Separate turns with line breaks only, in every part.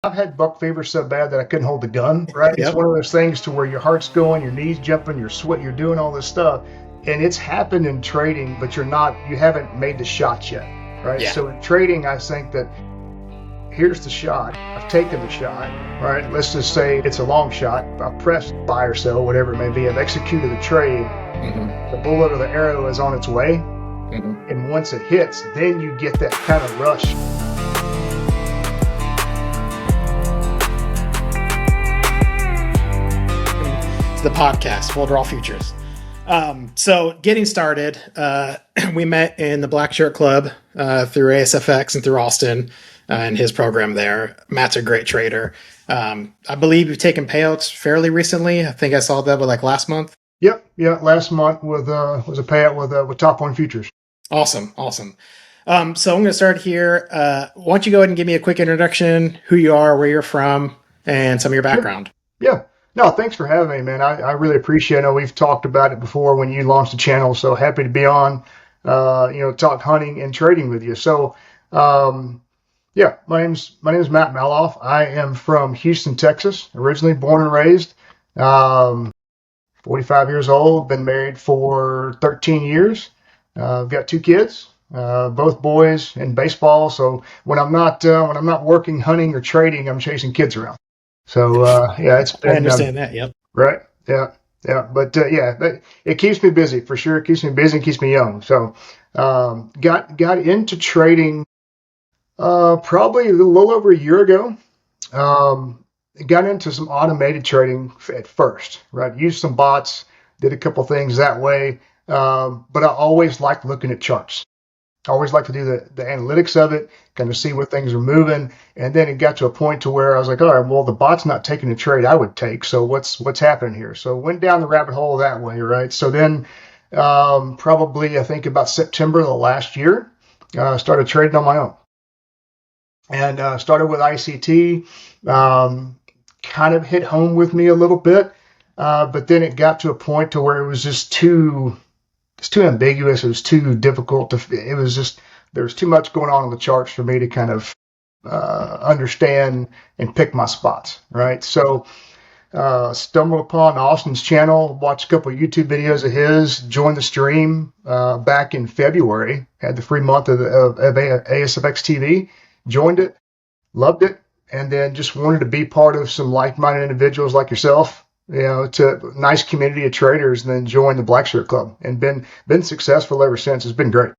I've had buck fever so bad that I couldn't hold the gun, right? It's
Yep.
one of those things to where your heart's going, your knees jumping, you're sweat, you're doing all this stuff. And it's happened in trading, but you haven't made the shot yet, right?
Yeah.
So in trading, I think that here's the shot. I've taken the shot, right? Let's just say it's a long shot. I've pressed buy or sell, whatever it may be. I've executed the trade.
hmm
The bullet or the arrow is on its way.
hmm
And once it hits, then you get that kind of rush.
To the podcast, Full Draw Futures. So getting started, we met in the Black Shirt Club through ASFX and through Austin and his program there. Matt's a great trader. I believe you've taken payouts fairly recently. I think I saw that like last month.
Yep, yeah. Last month was a payout with Top One Futures.
Awesome, awesome. So I'm going to start here. Why don't you go ahead and give me a quick introduction, who you are, where you're from, and some of your
Yeah,
background.
yeah. No, thanks for having me, man. I really appreciate it. I know we've talked about it before when you launched the channel, so happy to be on, talk hunting and trading with you. So, um, yeah, my name's Matt Malouf. I am from Houston, Texas, originally born and raised. Um, 45 years old, been married for 13 years. I've got two kids, both boys in baseball. So when I'm not working, hunting or trading, I'm chasing kids around. So yeah, it's
I
been
understand that. Yep.
right. Yeah, yeah. But it keeps me busy for sure. It keeps me busy and keeps me young. So got into trading probably a little over a year ago. Um, got into some automated trading at first, right? Used some bots, did a couple things that way. But I always like looking at charts. I always like to do the analytics of it, kind of see where things are moving. And then it got to a point to where I was like, all right, well, the bot's not taking the trade I would take. So what's happening here? So went down the rabbit hole that way, right? So then probably I think about September of the last year, started trading on my own and started with ICT. Kind of hit home with me a little bit, but then it got to a point to where it was just too ambiguous. It was too difficult to. It was just there was too much going on the charts for me to kind of understand and pick my spots. Right, so stumbled upon Austin's channel, watched a couple of YouTube videos of his, joined the stream back in February. Had the free month of ASFX TV, joined it, loved it, and then just wanted to be part of some like-minded individuals like yourself. To nice community of traders, and then joined the Black Shirt Club, and been successful ever since. It's been great.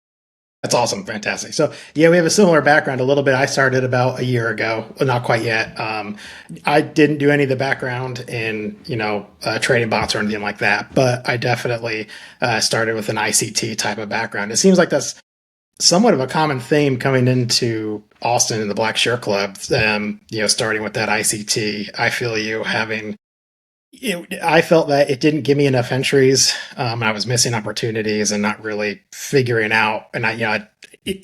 That's awesome. Fantastic. So yeah, we have a similar background a little bit. I started about a year ago, well, not quite yet. I didn't do any of the background in, trading bots or anything like that, but I definitely started with an ICT type of background. It seems like that's somewhat of a common theme coming into Austin and the Black Shirt Club. Starting with that ICT. I feel you having I felt that it didn't give me enough entries. I was missing opportunities and not really figuring out. And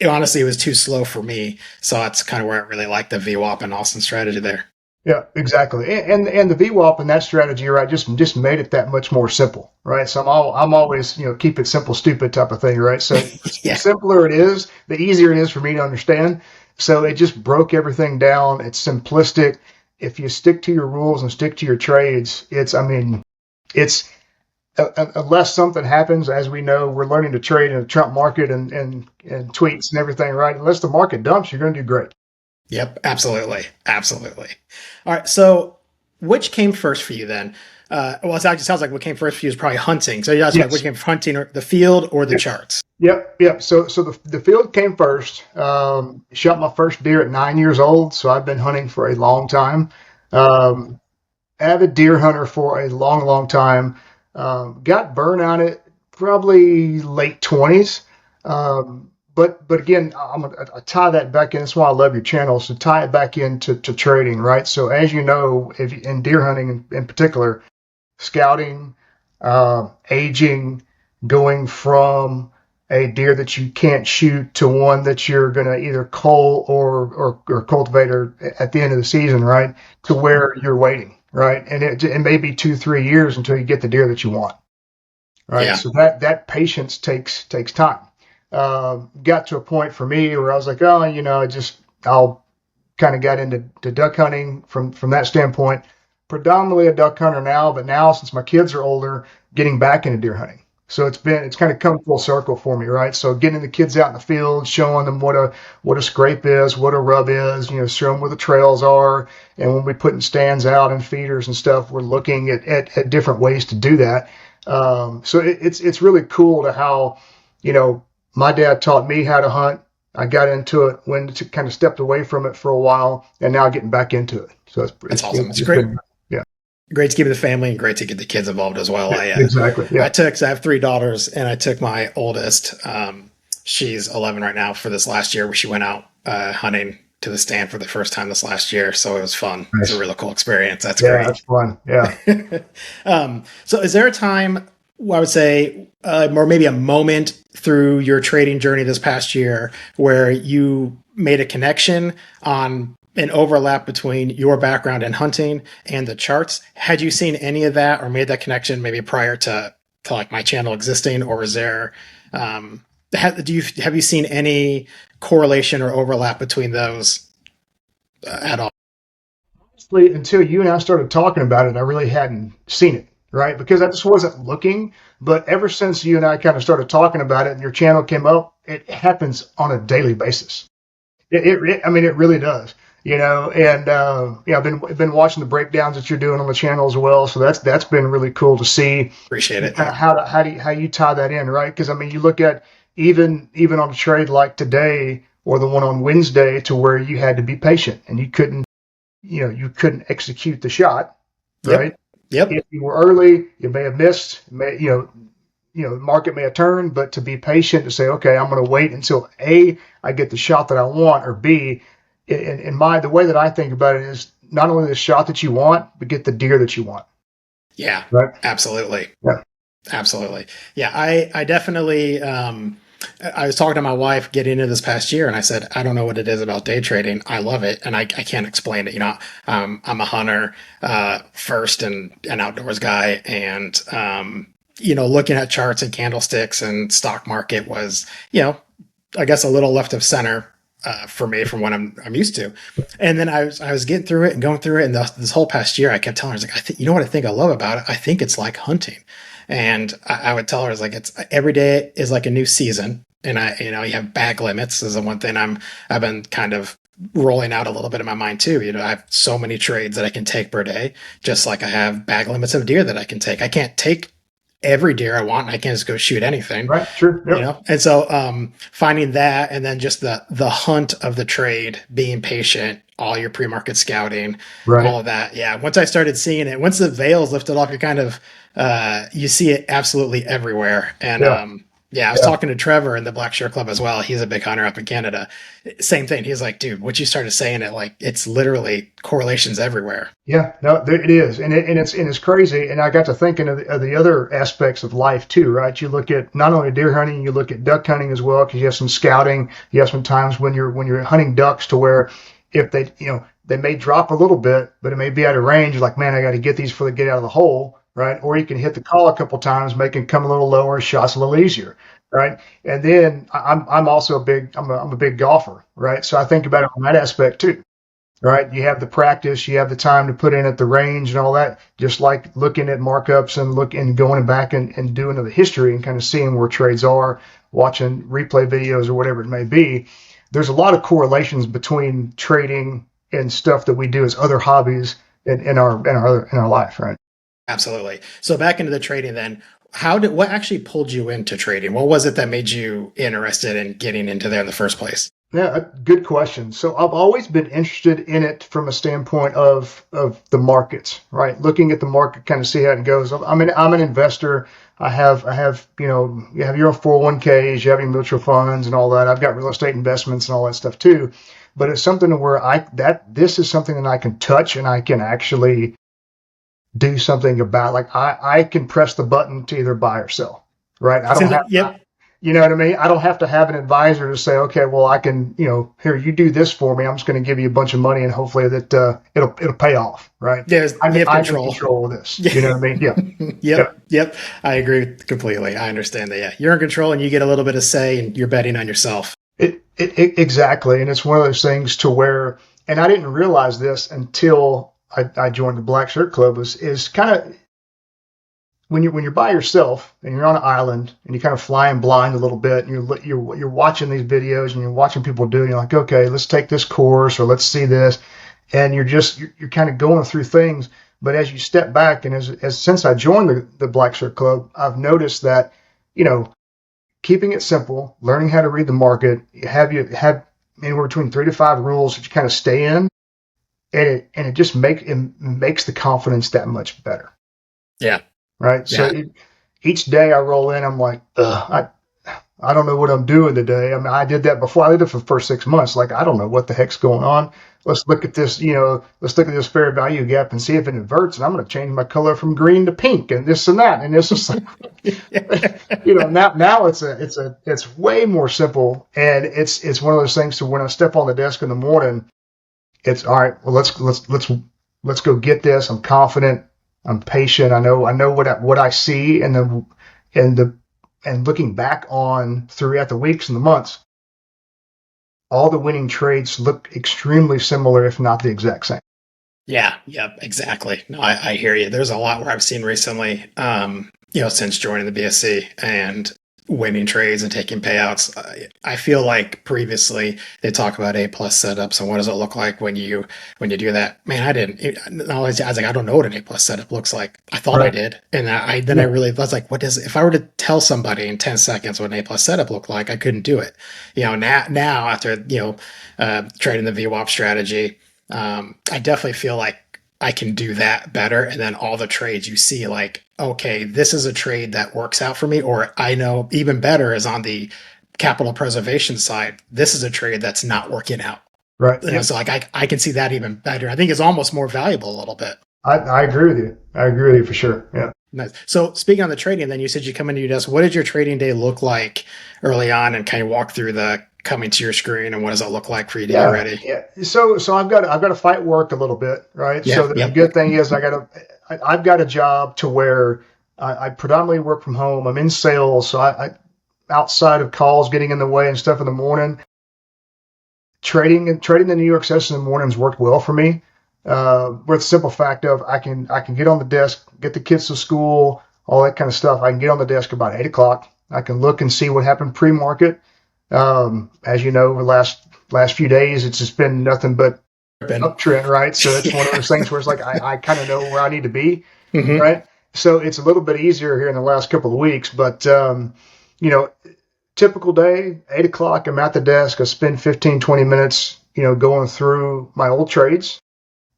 honestly, it was too slow for me. So that's kind of where I really like the VWAP and Austin strategy there.
Yeah, exactly. And the VWAP and that strategy, right, just made it that much more simple, right? So I'm always keep it simple, stupid type of thing, right? So the
Yeah.
simpler it is, the easier it is for me to understand. So it just broke everything down. It's simplistic. If you stick to your rules and stick to your trades, it's unless something happens, as we know, we're learning to trade in a Trump market and tweets and everything, right? Unless the market dumps, you're going to do great.
Yep. Absolutely. Absolutely. All right. So which came first for you then? Well, it actually sounds like what came first for you is probably hunting. So that's like which
Yes.
came hunting or the field or the charts?
Yep, yep. So the field came first. Shot my first deer at 9 years old. So I've been hunting for a long time. Um, Avid deer hunter for a long, long time. Got burned on it probably late 20s. But again, I tie that back in. That's why I love your channel. So tie it back into to trading, right? So as you know, if in deer hunting in particular, scouting, aging, going from a deer that you can't shoot to one that you're going to either cull or cultivate at the end of the season, right? To where you're waiting, right? And it may be 2, 3 years until you get the deer that you want, right?
Yeah.
So that patience takes time. Got to a point for me where I was like, oh, I'll kind of got into duck hunting from that standpoint. Predominantly a duck hunter now, but now since my kids are older, getting back into deer hunting. So it's kind of come full circle for me, right? So getting the kids out in the field, showing them what a scrape is, what a rub is, show them where the trails are. And when we putting stands out and feeders and stuff, we're looking at different ways to do that. So it's really cool to how, my dad taught me how to hunt. I got into it when to kind of stepped away from it for a while, and now getting back into it. So
That's awesome. It's great.
Yeah.
Great to keep the family and great to get the kids involved as well.
Exactly. Yeah.
I have 3 daughters, and I took my oldest. She's 11 right now, for this last year where she went out hunting to the stand for the first time this last year. So it was fun. Nice. It was a really cool experience. That's great.
Yeah, that's fun. Yeah.
So is there a time, I would say, or maybe a moment through your trading journey this past year where you made a connection on an overlap between your background in hunting and the charts? Had you seen any of that or made that connection maybe prior to like my channel existing, or is there, have you seen any correlation or overlap between those at all?
Honestly, until you and I started talking about it, I really hadn't seen it, right? Because I just wasn't looking. But ever since you and I kind of started talking about it and your channel came up, it happens on a daily basis. I mean, it really does. And I've been watching the breakdowns that you're doing on the channel as well. So that's been really cool to see.
Appreciate it.
How you tie that in, right? Because I mean, you look at even on a trade like today or the one on Wednesday, to where you had to be patient and you couldn't execute the shot, right?
Yep.
If you were early, you may have missed. The market may have turned, but to be patient, to say, okay, I'm going to wait until A, I get the shot that I want, or B, the way that I think about it is not only the shot that you want, but get the deer that you want.
Yeah,
right?
Absolutely.
Yeah.
Absolutely. Yeah, I definitely, I was talking to my wife getting into this past year, and I said, I don't know what it is about day trading. I love it, and I can't explain it. I'm a hunter first and an outdoors guy, and looking at charts and candlesticks and stock market was, I guess a little left of center for me from what I'm used to. And then I was getting through it and going through it, and this whole past year I kept telling her, I was like, what I think I love about it? I think it's like hunting. And I would tell her, it's every day is like a new season. And you have bag limits is the one thing I've been kind of rolling out a little bit in my mind too. I have so many trades that I can take per day, just like I have bag limits of deer that I can take. I can't take every deer I want. I can't just go shoot anything.
Right. Sure. Yep.
And so finding that, and then just the hunt of the trade, being patient, all your pre-market scouting,
right.
All of that. Yeah. Once I started seeing it, once the veil's lifted off, you're kind of, you see it absolutely everywhere. And, I was talking to Trevor in the Black Shirt Club as well. He's a big hunter up in Canada. Same thing. He's like, dude, once you started saying it, it's literally correlations everywhere.
Yeah, no, it is. And it's crazy. And I got to thinking of the other aspects of life too, right? You look at not only deer hunting, you look at duck hunting as well, because you have some scouting. You have some times when you're hunting ducks to where if they may drop a little bit, but it may be out of range. You're like, man, I got to get these before they get out of the hole. Right. Or you can hit the call a couple times, make them come a little lower, shots a little easier. Right. And then I'm also I'm a big golfer. Right. So I think about it from that aspect too. Right. You have the practice, you have the time to put in at the range and all that, just like looking at markups and going back and doing the history and kind of seeing where trades are, watching replay videos or whatever it may be. There's a lot of correlations between trading and stuff that we do as other hobbies in our life. Right.
Absolutely. So back into the trading then, what actually pulled you into trading? What was it that made you interested in getting into there in the first place?
Yeah, good question. So I've always been interested in it from a standpoint of the markets, right? Looking at the market, kind of see how it goes. I'm an investor. I have you have your 401ks, you have your mutual funds and all that. I've got real estate investments and all that stuff too. But it's something where this is something that I can touch and I can actually do something about. Like I can press the button to either buy or sell, right? I don't have,
yep.
You know what I mean? I don't have to have an advisor to say, okay, well, I can, here, you do this for me. I'm just going to give you a bunch of money and hopefully that it'll pay off, right?
Yeah,
I have control of this. You know what I mean? Yeah.
Yep. I agree completely. I understand that. Yeah, you're in control and you get a little bit of say and you're betting on yourself.
Exactly. And it's one of those things to where and I didn't realize this until I joined the Black Shirt Club, is kind of when you're by yourself and you're on an island and you're kind of flying blind a little bit, and you're watching these videos and you're watching people do it, and you're like, okay, let's take this course or let's see this, and you're kind of going through things. But as you step back, and as since I joined the Black Shirt Club, I've noticed that, keeping it simple, learning how to read the market, you have anywhere between 3 to 5 rules that you kind of stay in, and it just makes the confidence that much better.
Yeah.
Right.
Yeah.
So each day I roll in, I'm like, I don't know what I'm doing today. I mean, I did that before. I did it for the first 6 months. Like, I don't know what the heck's going on. Let's look at this, let's look at this fair value gap and see if it inverts. And I'm going to change my color from green to pink and this and that. And it's just like, now it's way more simple. And it's one of those things. So when I step on the desk in the morning, it's all right. Well, let's go get this. I'm confident. I'm patient. I know what I see, and looking back on throughout the weeks and the months, all the winning trades look extremely similar, if not the exact same.
Yeah, exactly. No, I hear you. There's a lot where I've seen recently, since joining the BSC and winning trades and taking payouts. I feel like previously they talk about A+ setups and what does it look like when you do that. Man, I didn't. I was like, I don't know what an A+ setup looks like. I thought I did, and I was like, what does, if I were to tell somebody in 10 seconds what an A+ setup looked like, I couldn't do it. Now after trading the VWAP strategy, I definitely feel like I can do that better. And then all the trades you see, like, okay, this is a trade that works out for me. Or I know even better is on the capital preservation side. This is a trade that's not working out.
Right.
So like I can see that even better. I think it's almost more valuable a little bit.
I agree with you. I agree with you for sure. Yeah.
Nice. So speaking on the trading, then you said you come into your desk. What did your trading day look like early on, and kind of walk through the coming to your screen, and what does it look like for you to get ready?
Yeah. So I've got to fight work a little bit, right?
Yeah,
so the good thing is I've got a job to where I predominantly work from home. I'm in sales, so I outside of calls getting in the way and stuff in the morning, trading the New York session in the mornings worked well for me. With the simple fact of I can get on the desk, get the kids to school, all that kind of stuff. I can get on the desk about 8 o'clock. I can look and see what happened pre-market. As you know, the last few days, it's just been nothing but uptrend, right? So it's one of those things where it's like I kind of know where I need to be, right? So it's a little bit easier here in the last couple of weeks, but typical day, 8 o'clock, I'm at the desk. I spend 15, 20 minutes, going through my old trades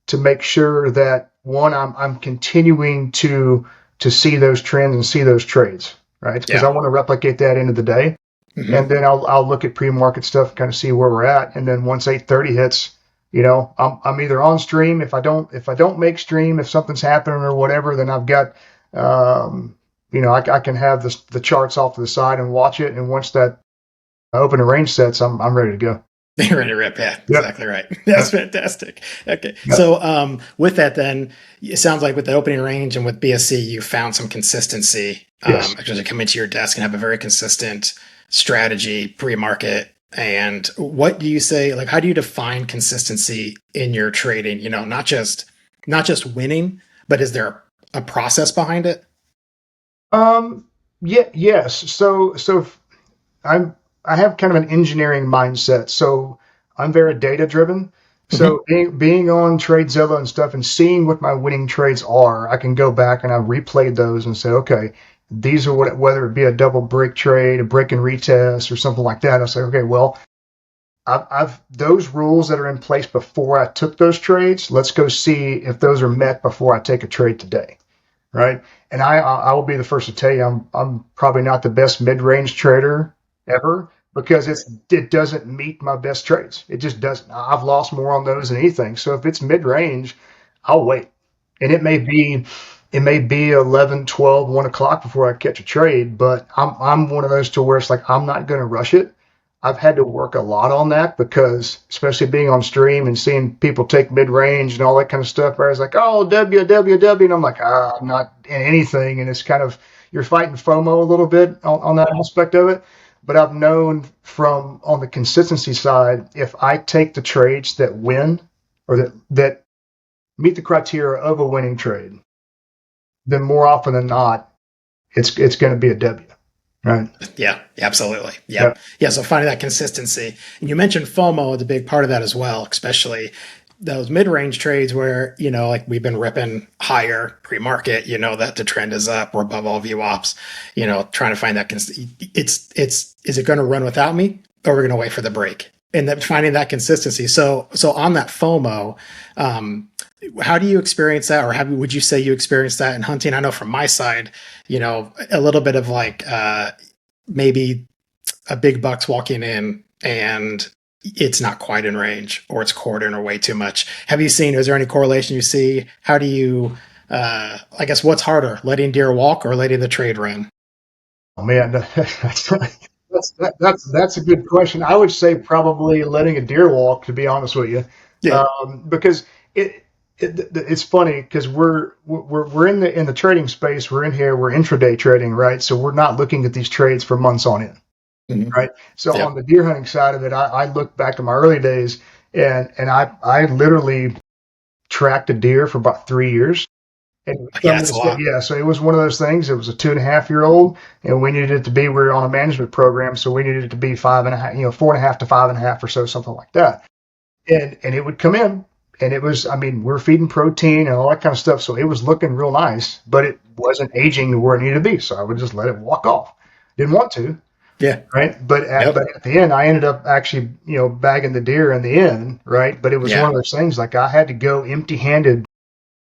to make sure that one, I'm continuing to see those trends and see those trades, right? Because I want to replicate that into the day. And then I'll look at pre-market stuff and kind of see where we're at. And then once 8:30 hits, I'm either on stream. If I don't make stream, if something's happening or whatever, then I've got, I can have the charts off to the side and watch it. And once that open range sets, I'm ready to go.
You're ready to rip. Yeah, exactly right. That's fantastic. Okay. So with that, then it sounds like with the opening range and with BSC, you found some consistency. Because you come into your desk and have a very consistent strategy pre-market. And what do you say, like, how do you define consistency in your trading? Not just winning, but is there a process behind it?
Yes. So I have kind of an engineering mindset. So I'm very data driven. So being on TradeZilla and stuff and seeing what my winning trades are, I can go back and I've replayed those and say, okay, these are whether it be a double break trade, a break and retest, or something like that. I'll say, okay, well, I've those rules that are in place before I took those trades. Let's go see if those are met before I take a trade today, right? And I will be the first to tell you, I'm probably not the best mid-range trader ever because it doesn't meet my best trades. It just doesn't. I've lost more on those than anything. So if it's mid-range, I'll wait, and it may be 11, 12, 1 o'clock before I catch a trade, but I'm one of those to where it's like, I'm not going to rush it. I've had to work a lot on that because especially being on stream and seeing people take mid-range and all that kind of stuff, where I was like, oh, WWW. And I'm like, I'm not in anything. And it's kind of, you're fighting FOMO a little bit on that aspect of it. But I've known on the consistency side, if I take the trades that win, or that meet the criteria of a winning trade, then more often than not, it's going to be a W, right?
Yeah, absolutely.
Yeah.
Yep. Yeah. So finding that consistency. And you mentioned FOMO is a big part of that as well, especially those mid-range trades where, like we've been ripping higher pre-market, that the trend is up, we're above all VWAPs, trying to find that. Is it going to run without me, or we're going to wait for the break? And then finding that consistency. So on that FOMO, how do you experience that, or would you say you experience that in hunting? I know from my side, a little bit of like maybe a big buck's walking in and it's not quite in range, or it's quartering or way too much. Is there any correlation you see? How do you, I guess, what's harder, letting deer walk or letting the trade run?
Oh man, that's a good question. I would say probably letting a deer walk, to be honest with you,
Yeah.
because it's funny because we're in the trading space. We're in here. We're intraday trading, right? So we're not looking at these trades for months on end,
Mm-hmm.
right? So on
Yep.
the deer hunting side of it, I look back to my early days, and I literally tracked a deer for about 3 years. And
Yeah, it's a lot.
yeah, so it was one of those things. It was a 2.5 year old, and we needed it to be. We were on a management program, so we needed it to be 5.5, 4.5 to 5.5 or so, something like that. And it would come in, and it was. I mean, we're feeding protein and all that kind of stuff, so it was looking real nice, but it wasn't aging to where it needed to be. So I would just let it walk off. Didn't want to,
Yeah.
right? But
Yep.
at the end, I ended up actually bagging the deer in the end, right? But it was one
Yeah.
of those things like I had to go empty handed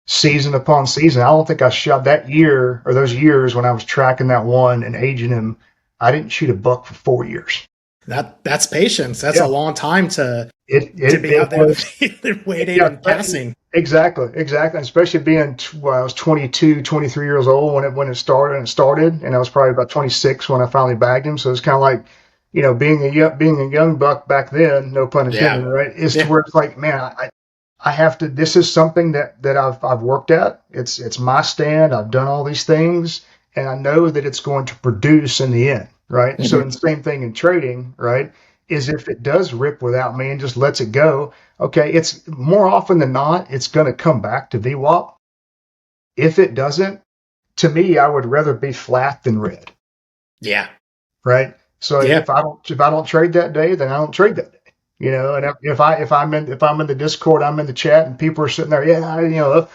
season upon season. I don't think I shot that year or those years when I was tracking that one and aging him. I didn't shoot a buck for 4 years.
That's patience. That's a
Yeah,
long time to be
it
out there
was.
waiting
Yeah,
and passing.
exactly. Especially being, well, I was 22, 23 years old when it started, and I was probably about 26 when I finally bagged him. So it's kind of like, being a young buck back then, no pun intended,
Yeah.
right? Is to
Yeah.
where it's like, man, I have to. This is something that I've worked at. It's my stand. I've done all these things, and I know that it's going to produce in the end, right? So,
Mhm.
and the same thing in trading, right? Is if it does rip without me and just lets it go, okay, it's more often than not, it's going to come back to VWAP. If it doesn't, to me, I would rather be flat than red,
Yeah.
right? So
Yeah.
if I don't trade that day, then I don't trade that day. And if I'm in the Discord, I'm in the chat, and people are sitting there, yeah,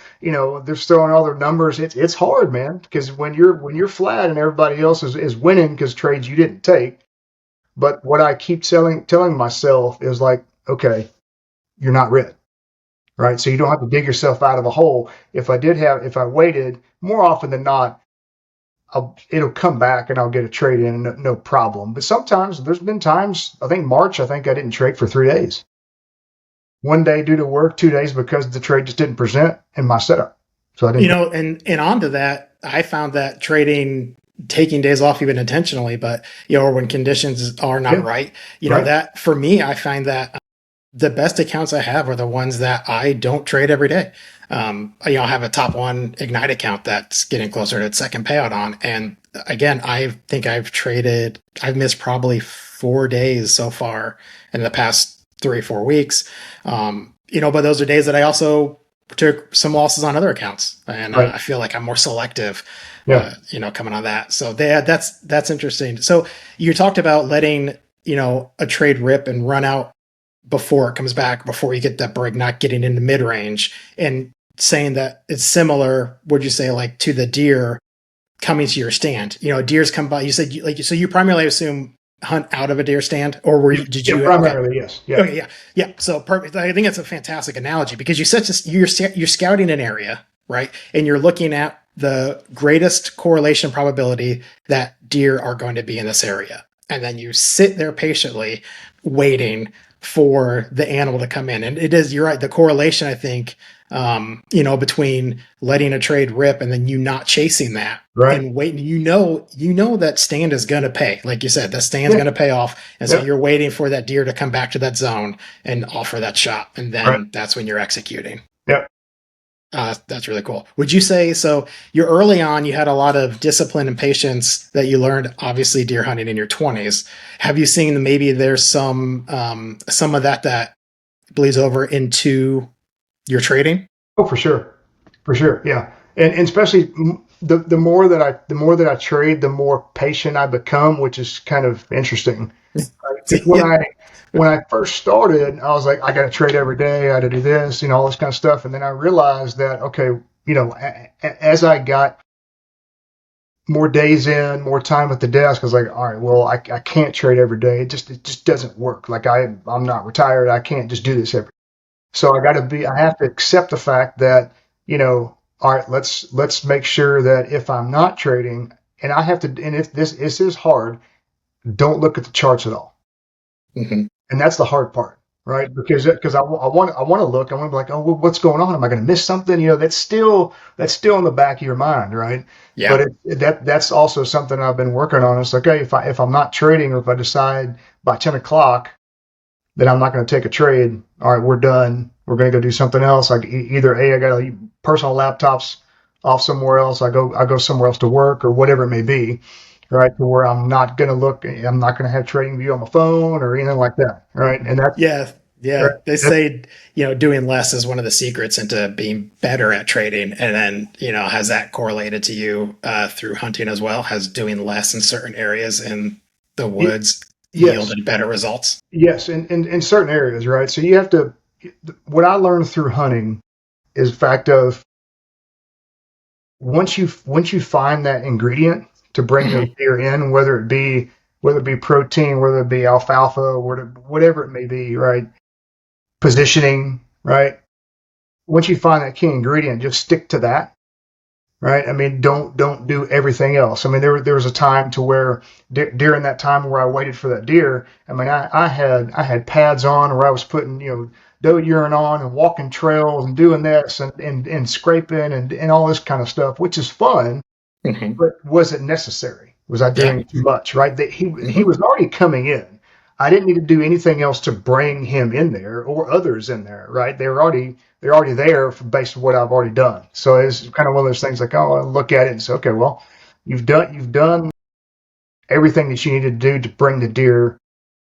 they're throwing all their numbers. It's hard, man, because when you're flat and everybody else is winning because trades you didn't take. But what I keep telling myself is like, okay, you're not red, right? So you don't have to dig yourself out of a hole. If I waited, more often than not, it'll come back and I'll get a trade in, no problem. But sometimes there's been times, I think March, I think I didn't trade for 3 days. One day due to work, 2 days because the trade just didn't present in my setup. So I didn't.
And onto that, I found that trading, taking days off even intentionally, but or when conditions are not
Yeah,
right,
right.
that for me, I find that the best accounts I have are the ones that I don't trade every day. I have a top one Ignite account that's getting closer to its second payout on. And again, I think I've missed probably 4 days so far in the past 3 or 4 weeks. But those are days that I also took some losses on other accounts. And
Right.
I feel like I'm more selective,
Yeah.
coming on that. So that's interesting. So you talked about letting, a trade rip and run out before it comes back, before you get that break, not getting into mid range, and saying that it's similar, would you say, like to the deer coming to your stand? Deers come by. You said so you primarily assume hunt out of a deer stand, or
Yeah.
did
Yeah.
you? Okay.
Primarily, yes. Yeah.
Okay, yeah, yeah. So perfect. I think it's a fantastic analogy because you're scouting an area, right, and you're looking at the greatest correlation probability that deer are going to be in this area, and then you sit there patiently, waiting for the animal to come in. And you're right. The correlation, I think, between letting a trade rip and then you not chasing that
Right.
and waiting, that stand is going to pay. Like you said, that stand's
Yeah.
going to pay off. And so
Yeah.
you're waiting for that deer to come back to that zone and offer that shot. And
Right.
then that's when you're executing.
Yeah.
That's really cool. Would you say so? You're early on, you had a lot of discipline and patience that you learned, obviously, deer hunting in your 20s. Have you seen that maybe there's some of that bleeds over into Your trading?
Oh, for sure, yeah. And especially the more that I trade, the more patient I become, which is kind of interesting. Because when
Yeah.
I first started, I was like, I got to trade every day. I got to do this, all this kind of stuff. And then I realized that okay, as I got more days in, more time at the desk, I was like, all right, well, I can't trade every day. It just doesn't work. Like I'm not retired. I can't just do this every. So I have to accept the fact that, all right, let's make sure that if I'm not trading, and I have to, and if this is hard, don't look at the charts at all.
Hmm.
And that's the hard part, right? Because I want to look, I want to be like, oh, well, what's going on? Am I going to miss something? That's still in the back of your mind, right? But
Yeah.
that's also something I've been working on. It's like, okay, if I'm not trading, or if I decide by 10 o'clock that I'm not going to take a trade, all right, we're done. We're going to go do something else. Like either I got to personal laptops off somewhere else. I go somewhere else to work or whatever it may be, right? To where I'm not going to look. I'm not going to have trading view on my phone or anything like that, right? And that's
Yeah.
right.
Yeah. They say, doing less is one of the secrets into being better at trading. And then, has that correlated to you through hunting as well? Has doing less in certain areas in the woods
Yes,
yielded better results?
yes, in certain areas, right? So you have to. What I learned through hunting is the fact of once you find that ingredient to bring those
Hmm.
deer in, whether it be protein, whether it be alfalfa, whatever it may be, right? Positioning, right? Once you find that key ingredient, just stick to that, right? I mean, don't do everything else. I mean, there was a time to where during that time where I waited for that deer, I mean, I had pads on, or I was putting doe urine on and walking trails and doing this and scraping and all this kind of stuff, which is fun.
Hmm.
But was it necessary? Was I
Yeah.
doing too much? Right? That he
Hmm.
was already coming in. I didn't need to do anything else to bring him in there or others in there. Right? They're already there based on what I've already done. So it's kind of one of those things like, oh, I look at it and say, okay, well, you've done everything that you need to do to bring the deer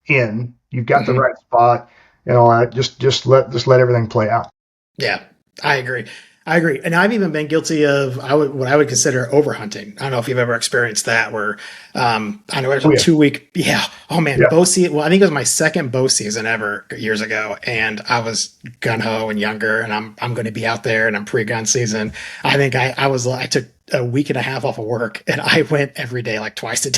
in. You've got the
Hmm.
right spot and all that. Just let everything play out.
Yeah, I agree. I agree. And I've even been guilty of what I would consider overhunting. I don't know if you've ever experienced that where I know it was
Oh
a
yeah,
2 week, yeah. Oh man,
yeah,
bow season. Well, I think it was my second bow season ever years ago. And I was gun ho and younger and I'm gonna be out there and I'm pre-gun season. I think I took a week and a half off of work and I went every day like twice a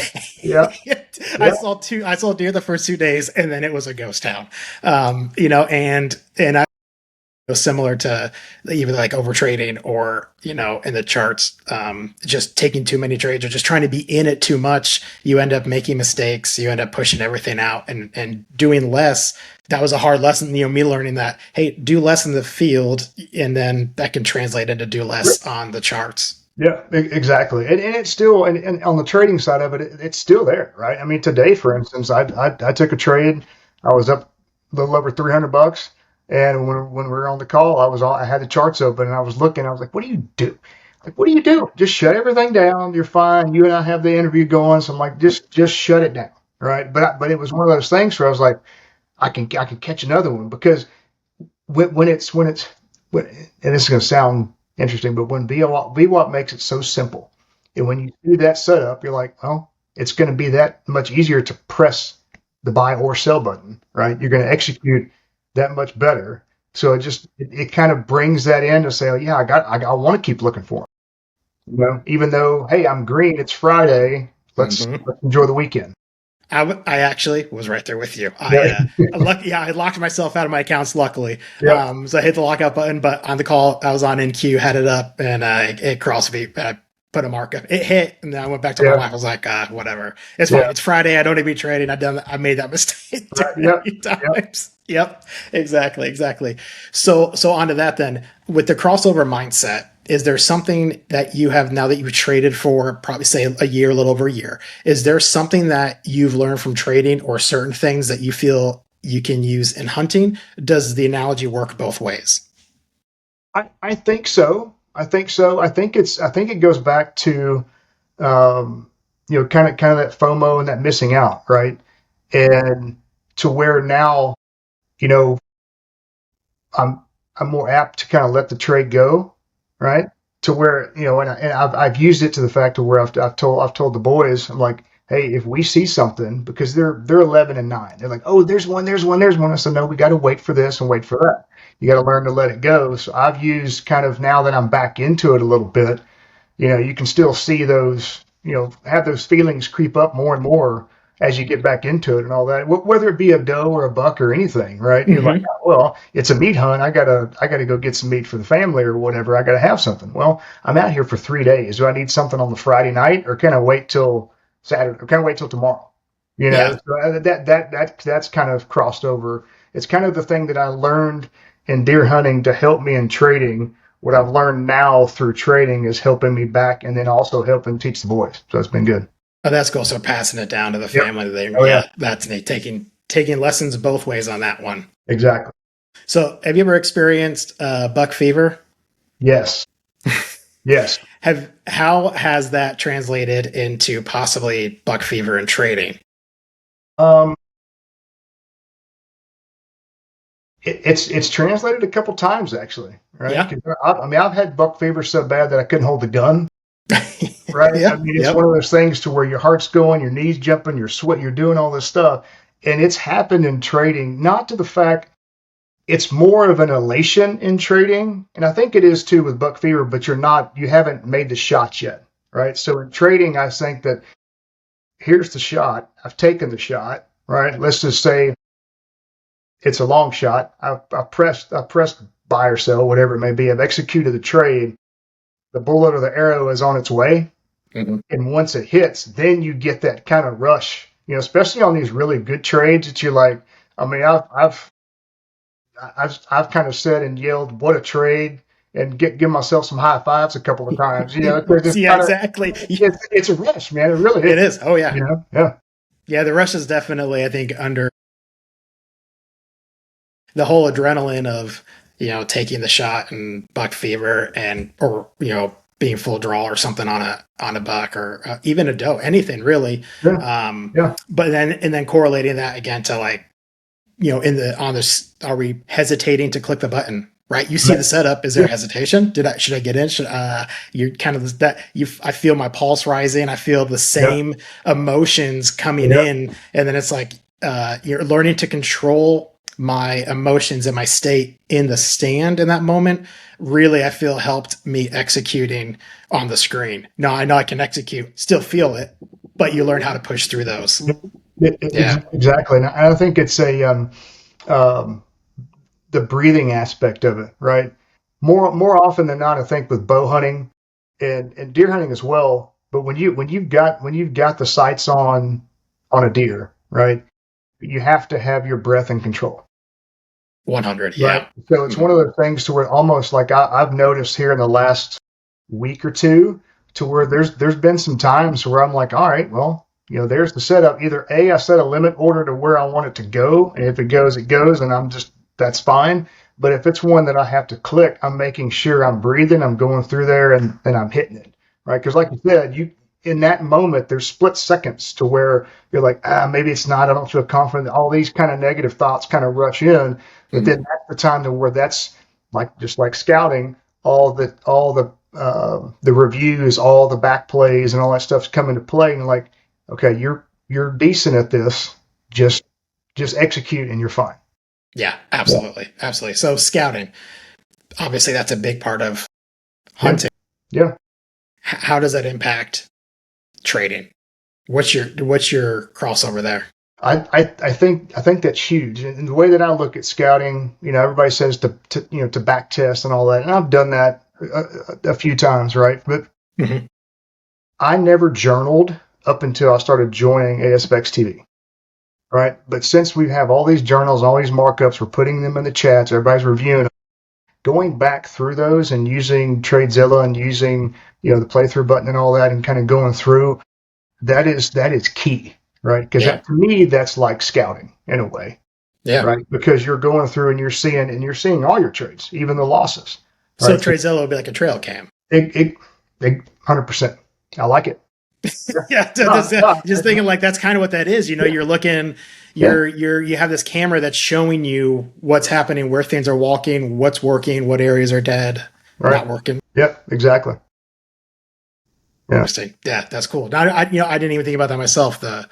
yeah,
day.
yeah.
I saw deer the first 2 days and then it was a ghost town. And I similar to even like overtrading or in the charts, just taking too many trades or just trying to be in it too much, you end up making mistakes, you end up pushing everything out and doing less. That was a hard lesson, me learning that, hey, do less in the field and then that can translate into do less on the charts.
Yeah, exactly. And it's still, and on the trading side of it, it's still there, right? I mean, today, for instance, I took a trade. I was up a little over $300, and when we were on the call, I had the charts open and I was looking. I was like, "What do you do? Like, what do you do? Just shut everything down. You're fine. You and I have the interview going." So I'm like, just shut it down, right? But it was one of those things where I was like, I can catch another one because when, and this is going to sound interesting, but when VWAP makes it so simple, and when you do that setup, you're like, well, it's going to be that much easier to press the buy or sell button, right? You're going to execute that much better. So it kind of brings that in to say, oh, yeah, I want to keep looking for them. Even though, hey, I'm green, it's Friday,
Hmm.
let's enjoy the weekend.
I actually was right there with you.
Yeah,
I locked myself out of my accounts luckily.
yeah,
So I hit the lockout button, but on the call I was on NQ, had it up, and it crossed me. I put a mark up. It hit, and then I went back to my
yeah,
wife. I was like, whatever, it's fine.
yeah,
It's Friday. I don't need to be trading. I made that mistake too
right, yeah,
many
yeah.
times. Yep, exactly. So onto that then. With the crossover mindset, is there something that you have now that you've traded for probably say a year, a little over a year? Is there something that you've learned from trading or certain things that you feel you can use in hunting? Does the analogy work both ways?
I think so. I think so. I think it goes back to kind of that FOMO and that missing out, right? And to where now, you know, I'm I'm more apt to kind of let the trade go, right? To where, and I've used it to the fact to where I've told the boys, I'm like, hey, if we see something, because they're 11 and 9, they're like, oh, there's one, there's one, there's one. I said, no, we got to wait for this and wait for that. You got to learn to let it go. So I've used kind of, now that I'm back into it a little bit, you can still see those, have those feelings creep up more and more as you get back into it and all that. Whether it be a doe or a buck or anything, right? You're like,
Mm-hmm.
oh, well, it's a meat hunt. I gotta go get some meat for the family or whatever. I gotta have something. Well, I'm out here for 3 days. Do I need something on the Friday night, or can I wait till Saturday, or can I wait till tomorrow?
Yeah.
So that's kind of crossed over. It's kind of the thing that I learned in deer hunting to help me in trading. What I've learned now through trading is helping me back, and then also helping teach the boys. So it's been good.
Oh, that's cool. So passing it down to the
Yep.
family there.
Oh yeah.
Yeah, that's neat. Taking lessons both ways on that one.
Exactly.
So have you ever experienced buck fever?
Yes. Yes.
How has that translated into possibly buck fever and trading?
Um, it's translated a couple times actually, right?
Yeah.
'Cause I've had buck fever so bad that I couldn't hold the gun, right? I
Yeah.
mean, it's one
Yep.
of those things to where your heart's going, your knees jumping, you're sweat, you're doing all this stuff, and it's happened in trading. Not to the fact it's more of an elation in trading, and I think it is too with buck fever, but you haven't made the shots yet, right? So in trading, I think that here's the shot. I've taken the shot, right? Let's just say it's a long shot. I pressed buy or sell, whatever it may be. I've executed the trade. The bullet or the arrow is on its way,
Mhm.
and once it hits, then you get that kind of rush. Especially on these really good trades that you're like. I mean, I've kind of said and yelled, "What a trade!" and give myself some high fives a couple of times. Because it's
Yeah,
kind of
exactly.
it's a rush, man. It really
It
is.
is. Oh yeah.
Yeah.
Yeah, the rush is definitely, I think, under the whole adrenaline of, taking the shot and buck fever and, or, being full draw or something on a buck or even a doe, anything really.
Yeah. Yeah.
But then correlating that again to like, in the, on this, are we hesitating to click the button? Right. You see the setup. Is there
Yeah.
hesitation? Should I get in? You're kind of that I feel my pulse rising. I feel the same emotions coming
Yeah.
in. And then it's like, you're learning to control my emotions and my state in the stand in that moment. Really, I feel helped me executing on the screen. Now I know I can execute, still feel it, but you learn how to push through those. Yeah.
Exactly. And I think it's um, the breathing aspect of it, right? More often than not, I think with bow hunting and deer hunting as well. But when you've got the sights on a deer, right? You have to have your breath in control,
100.
right?
Yeah.
So it's one of those things to where almost like I've noticed here in the last week or two, to where there's been some times where I'm like, all right, well, there's the setup. Either A, I set a limit order to where I want it to go, and if it goes, it goes, and that's fine. But if it's one that I have to click, I'm making sure I'm breathing, I'm going through there, and I'm hitting it, right? Because like you said, in that moment, there's split seconds to where you're like, maybe it's not. I don't feel confident. All these kind of negative thoughts kind of rush in, but then that's the time to where that's like just like scouting, all the reviews, all the back plays, and all that stuff's coming to play, and like, okay, you're decent at this. Just execute, and you're fine.
Yeah,
Yeah.
absolutely. Absolutely. So scouting, obviously that's a big part of
Yeah.
hunting.
Yeah.
How does that impact trading? What's your crossover there?
I think that's huge. And the way that I look at scouting, everybody says to back test and all that, and I've done that a few times, right? But
Mhm.
I never journaled up until I started joining ASFX TV, right? But since we have all these journals, all these markups, we're putting them in the chats, everybody's reviewing them. Going back through those and using TradeZilla and using the playthrough button and all that, and kind of going through, that is key, right? Because
Yeah.
to me, that's like scouting in a way,
Yeah.
right? Because you're going through and you're seeing all your trades, even the losses,
So
right? So
TradeZilla would be like a trail cam.
it 100%. I like it.
Yeah,
No, no,
just thinking like that's kind of what that is. You know,
yeah,
you're looking,
yeah,
you have this camera that's showing you what's happening, where things are walking, what's working, what areas are dead,
right.
not working.
Yeah, exactly. Yeah,
Interesting. Yeah, that's cool. Now, I didn't even think about that myself. The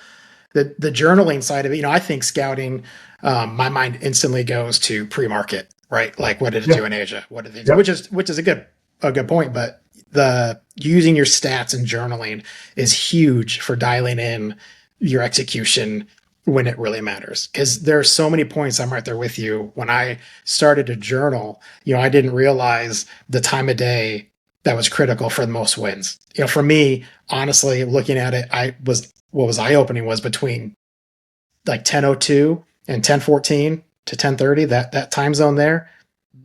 journaling side of it, I think scouting, my mind instantly goes to pre-market, right? Like what did it
yeah,
do in Asia? What did they do?
yeah,
Which is a good point, but the using your stats and journaling is huge for dialing in your execution when it really matters. Because there are so many points, I'm right there with you. When I started to journal, I didn't realize the time of day that was critical for the most wins. For me, honestly, looking at it, what was eye opening was between like 10:02 and 10:14 to 10:30, that time zone there,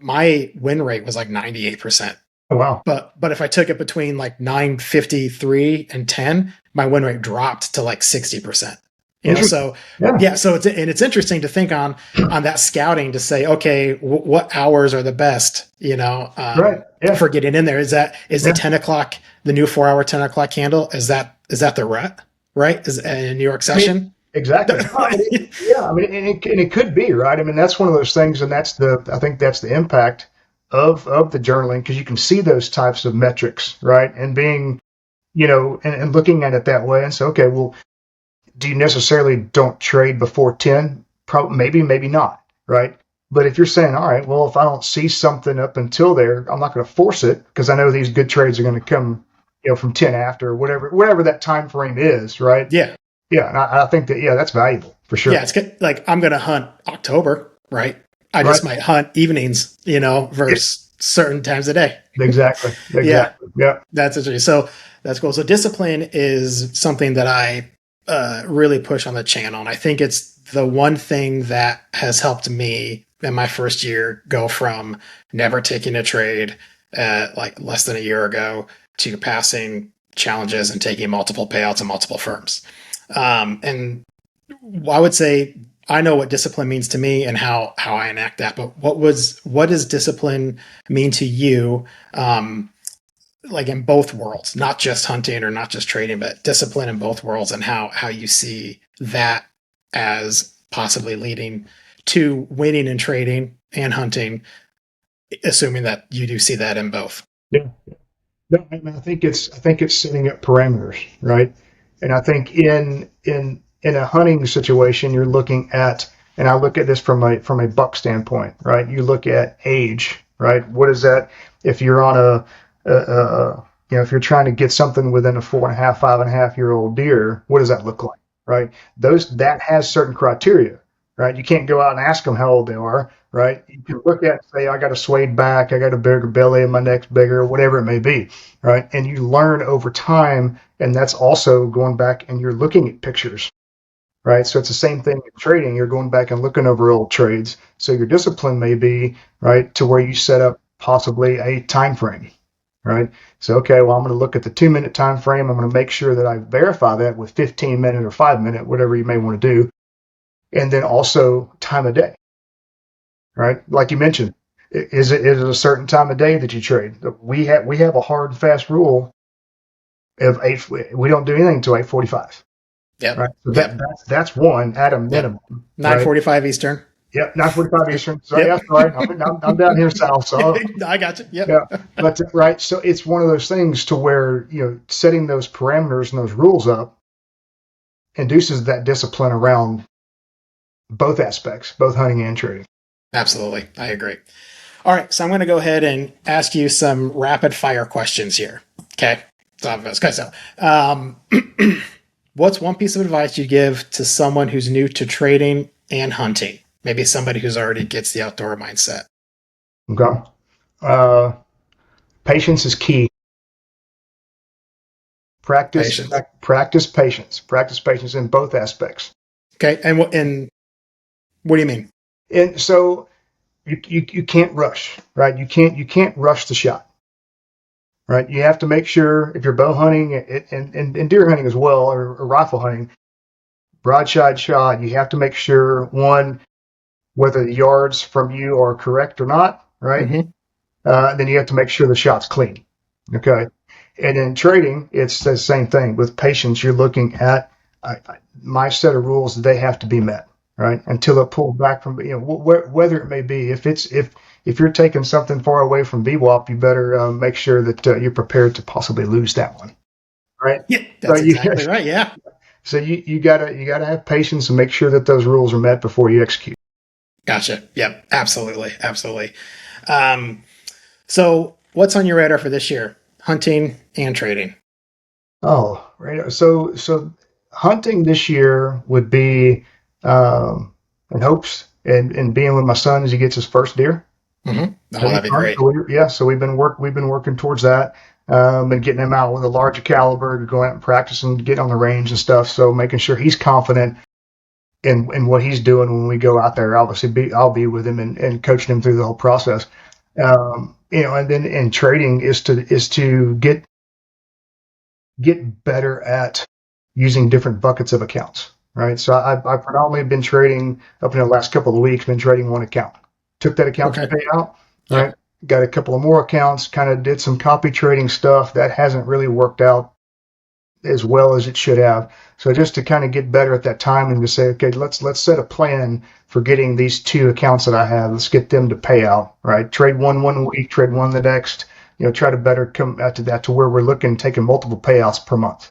my win rate was like 98%.
oh, wow.
But if I took it between like 9:53 and 10, my win rate dropped to like 60%.
Interesting.
So
Yeah,
yeah, so it's interesting to think on that scouting to say, okay, what hours are the best,
right. Yeah,
for getting in there? Is the
yeah.
10 o'clock, the new 4 hour 10 o'clock candle? Is that the rut, right? Is in New York
I mean,
session?
exactly. No, I mean, yeah, I mean, and it could be, right? I mean, that's one of those things, and I think that's the impact of the journaling, because you can see those types of metrics, right? And being, and looking at it that way, and say, okay, well, do you necessarily don't trade before 10? Probably, maybe not, right? But if you're saying, all right, well, if I don't see something up until there, I'm not going to force it because I know these good trades are going to come, from 10 after, or whatever that time frame is, right?
Yeah.
Yeah, and I think that, yeah, that's valuable for
Yeah,
sure.
it's good. Like I'm going to hunt October, right? I
Right.
just might hunt evenings,
Yeah,
versus certain times a day.
exactly.
Yeah,
Exactly. Yeah.
that's interesting. So that's cool. So discipline is something that I really push on the channel, and I think it's the one thing that has helped me in my first year go from never taking a trade like less than a year ago to passing challenges and taking multiple payouts and multiple firms. And I would say I know what discipline means to me and how I enact that. But what does discipline mean to you? Like in both worlds, not just hunting or not just trading, but discipline in both worlds, and how you see that as possibly leading to winning in trading and hunting, assuming that you do see that in both.
Yeah. No, I mean, I think it's setting up parameters, right? And I think in a hunting situation, you're looking at, and I look at this from a buck standpoint, right? You look at age, right? What is that? If you're on if you're trying to get something within a 4.5, 5.5 year old deer, what does that look like, right? That has certain criteria, right? You can't go out and ask them how old they are, right? You can look at it and say, I got a swayed back, I got a bigger belly, and my neck's bigger, whatever it may be, right? And you learn over time, and that's also going back and you're looking at pictures, right? So it's the same thing in trading. You're going back and looking over old trades. So your discipline may be, right, to where you set up possibly a time frame, right? So, okay, well, I'm going to look at the 2 minute time frame. I'm going to make sure that I verify that with 15 minute or 5 minute, whatever you may want to do. And then also time of day, right? Like you mentioned, is it a certain time of day that you trade? We have a hard and fast rule of eight. We don't do anything until 8:45, right?
Yep.
So
Yep.
that's one at a
Yep.
minimum, right?
9:45 Eastern.
Yep, 9:45 Eastern. So yeah,
Yep.
sorry, I'm down here south. So
I got you. Yep.
yeah, but right. So it's one of those things to where setting those parameters and those rules up induces that discipline around both aspects, both hunting and trading.
Absolutely. I agree. All right. So I'm going to go ahead and ask you some rapid fire questions here. Okay. So, what's one piece of advice you give to someone who's new to trading and hunting? Maybe somebody who's already gets the outdoor mindset.
Okay. Uh, Patience is key. Practice,
Patience.
practice patience in both aspects.
Okay. And what do you mean?
And so you can't rush, right? You can't rush the shot, right? You have to make sure if you're bow hunting and deer hunting as well, or rifle hunting, broadside shot, you have to make sure, one, whether the yards from you are correct or not, right?
Mm-hmm.
Then you have to make sure the shot's clean. Okay. And in trading, it's the same thing. With patience, you're looking at my set of rules. They have to be met, right? Until it pulled back from, whether it may be. If you're taking something far away from VWAP, you better make sure that you're prepared to possibly lose that one, right?
Yeah,
So
that's exactly right. Yeah.
you gotta have patience and make sure that those rules are met before you execute.
Gotcha. Yep. Absolutely. Absolutely. Um, so what's on your radar for this year? Hunting and trading.
Oh, right. So hunting this year would be in hopes and being with my son as he gets his first deer.
Mm-hmm. Oh,
That'd
that'd
be
be
fun.
great.
So we've been working towards that, and getting him out with a larger caliber, going out and practicing, getting on the range and stuff. So making sure he's confident in what he's doing when we go out there. I'll be with him and coaching him through the whole process. And then in trading is to get better at using different buckets of accounts, right? So I predominantly been trading up in the last couple of weeks, been trading one account. Took that account to
Okay.
pay out, right?
Yep.
Got a couple of more accounts, kind of did some copy trading stuff that hasn't really worked out as well as it should have. So just to kind of get better at that time and to say, okay, let's set a plan for getting these two accounts that I have. Let's get them to pay out, right? Trade one week, trade one the next. Try to better come out to that to where we're looking taking multiple payouts per month.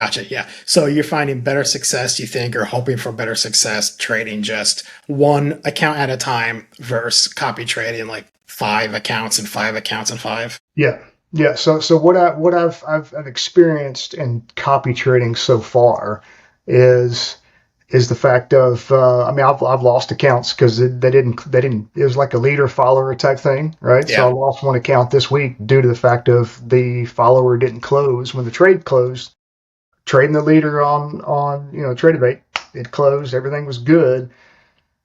Gotcha. Yeah. So you're finding better success, you think, or hoping for better success trading just one account at a time versus copy trading like 5 accounts and 5 accounts and five.
Yeah, yeah. So what I've experienced in copy trading so far is is the fact of I mean I've lost accounts because they didn't it was like a leader follower type thing, right? So I
Yeah.
lost one account this week due to the fact of the follower didn't close when the trade closed. Trading the leader on trade debate, it closed, everything was good.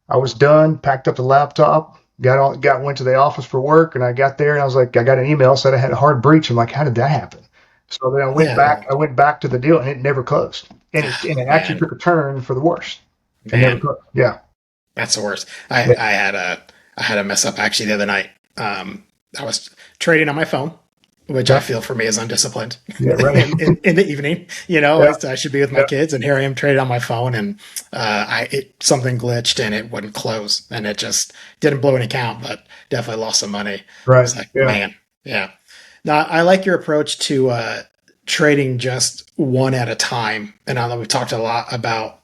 I was done, packed up the laptop, went to the office for work, and I got there and I was like, I got an email said I had a hard breach. I'm like, how did that happen? So then I went back.
Yeah.
I went back to the deal, and it never closed, and it actually
Man,
took a turn for the worst. It never
man,
closed. Yeah,
that's the worst.
yeah,
I had a mess up actually the other night. I was trading on my phone, which I
yeah,
feel for me is undisciplined
yeah, right.
in the evening.
Yeah,
I should be with my
yeah,
kids, and here I am trading on my phone, and something glitched and it wouldn't close, and it just didn't blow an account, but definitely lost some money. I
right.
was like,
Yeah,
man, yeah. Now I like your approach to trading just one at a time, and I know we've talked a lot about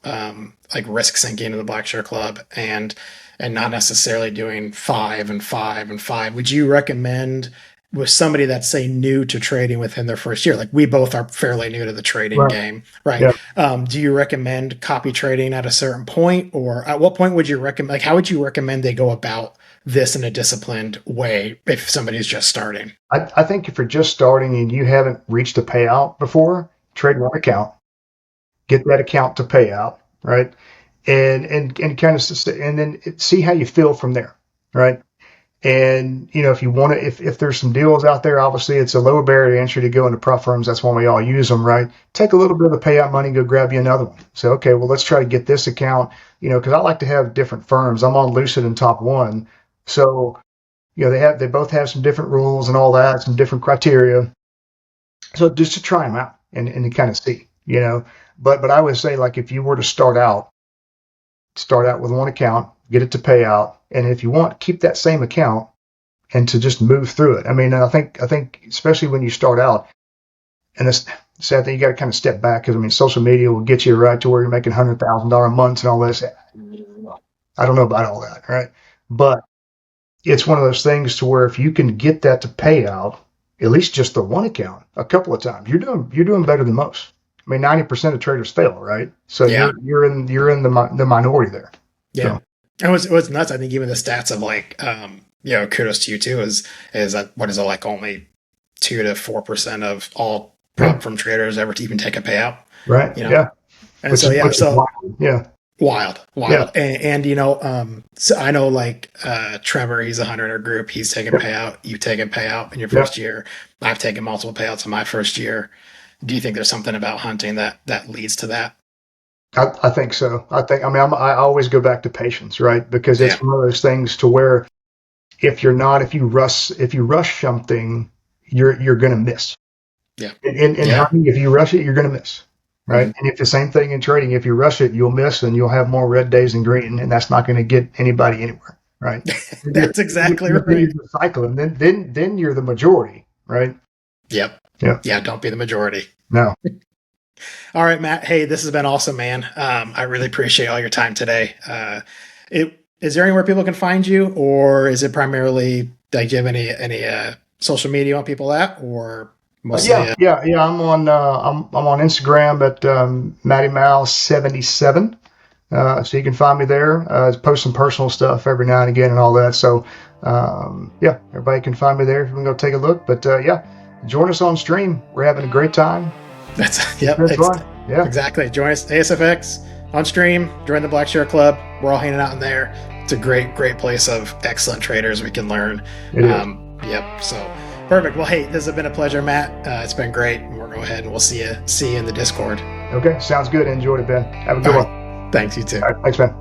like risk sinking in the Black Shirt Club, and not necessarily doing 5 and 5 and 5. Would you recommend with somebody that's say new to trading within their first year, like we both are fairly new to the trading
right.
game, right?
Yeah.
Do you recommend copy trading at a certain point, or at what point would you recommend, like how would you recommend they go about this in a disciplined way if somebody's just starting?
I think if you're just starting and you haven't reached a payout before, trade one account, get that account to pay out, right? And kind of and then see how you feel from there, right? And if you want to, if there's some deals out there, obviously it's a lower barrier to entry to go into prop firms. That's why we all use them, right? Take a little bit of the payout money, go grab you another one. So okay, well let's try to get this account, because I like to have different firms. I'm on Lucid and Top One, so they both have some different rules and all that, some different criteria. So just to try them out and to kind of see. But I would say like if you were to start out with one account, get it to pay out, and if you want, keep that same account and to just move through it. I mean, and I think especially when you start out, and this sad thing, you got to kind of step back because I mean, social media will get you right to where you're making $100,000 months and all this. I don't know about all that, right? But it's one of those things to where if you can get that to pay out, at least just the one account a couple of times, you're doing better than most. I mean, 90% of traders fail, right? So
Yeah.
you're in the minority there.
Yeah.
So
And what's nuts, I think even the stats of like, kudos to you too, is that what is it like only 2 to 4% of all
yeah,
prop from traders ever to even take a payout,
right,
you know?
yeah,
And
which
so,
is
yeah,
which is
so
wild. Yeah,
wild,
yeah,
wild. And so I know like, Trevor, he's a hunter in our group. He's taken
yeah,
payout. You've taken payout in your
yeah.
first year. I've taken multiple payouts in my first year. Do you think there's something about hunting that leads to that?
I think so. I mean, I always go back to patience, right? Because
Yeah.
it's one of those things to where if you rush something, you're going to miss.
Yeah.
In
Yeah.
hunting, if you rush it, you're going to miss. Right.
Mhm.
And if the same thing in trading, if you rush it, you'll miss and you'll have more red days than green. And that's not going to get anybody anywhere. Right.
That's exactly
You're
right.
the cycle, and then you're the majority. Right.
Yep.
Yeah.
Yeah. Don't be the majority.
No.
All right, Matt. Hey, this has been awesome, man. I really appreciate all your time today. Is there anywhere people can find you, or is it primarily, like, do you have any social media you want people at, or mostly?
Yeah. I'm on Instagram at Matty Mal 77. So you can find me there. Post some personal stuff every now and again and all that. So yeah, everybody can find me there if you want to go take a look. But yeah, join us on stream. We're having a great time.
That's yep.
It's fun. Yeah,
exactly. Join us ASFX on stream. Join the Black Share Club. We're all hanging out in there. It's a great place of excellent traders we can learn.
it is.
Yep. So perfect. Well, hey, this has been a pleasure, Matt. It's been great. We'll go ahead and we'll see you in the Discord.
Okay, sounds good. Enjoyed it, Ben. Have a good one.
Thanks. You too.
All right, thanks, man.